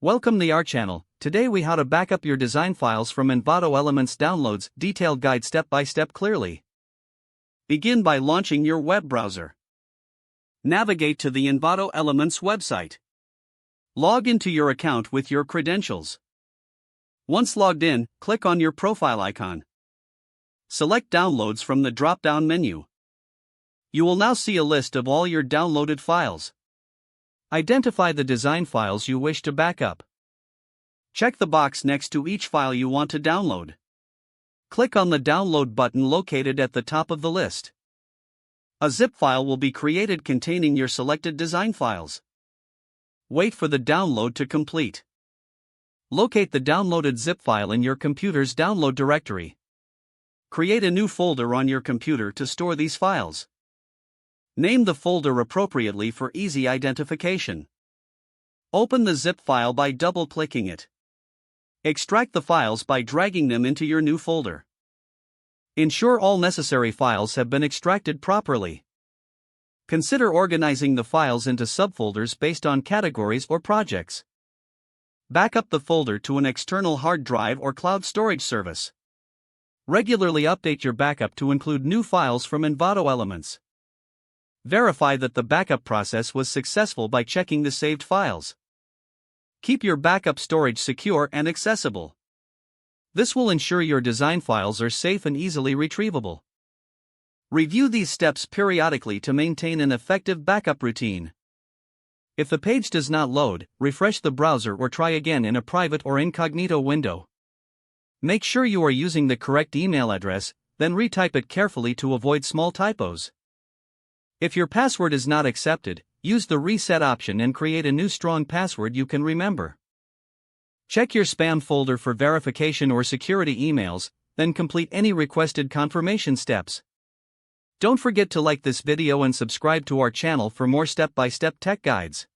Welcome to our channel. Today we how to backup your design files from Envato Elements downloads, detailed guide step by step clearly. Begin by launching your web browser. Navigate to the Envato Elements website. Log into your account with your credentials. Once logged in, click on your profile icon. Select Downloads from the drop-down menu. You will now see a list of all your downloaded files. Identify the design files you wish to backup. Check the box next to each file you want to download. Click on the Download button located at the top of the list. A zip file will be created containing your selected design files. Wait for the download to complete. Locate the downloaded zip file in your computer's download directory. Create a new folder on your computer to store these files. Name the folder appropriately for easy identification. Open the zip file by double-clicking it. Extract the files by dragging them into your new folder. Ensure all necessary files have been extracted properly. Consider organizing the files into subfolders based on categories or projects. Backup the folder to an external hard drive or cloud storage service. Regularly update your backup to include new files from Envato Elements. Verify that the backup process was successful by checking the saved files. Keep your backup storage secure and accessible. This will ensure your design files are safe and easily retrievable. Review these steps periodically to maintain an effective backup routine. If the page does not load, refresh the browser or try again in a private or incognito window. Make sure you are using the correct email address, then retype it carefully to avoid small typos. If your password is not accepted, use the reset option and create a new strong password you can remember. Check your spam folder for verification or security emails, then complete any requested confirmation steps. Don't forget to like this video and subscribe to our channel for more step-by-step tech guides.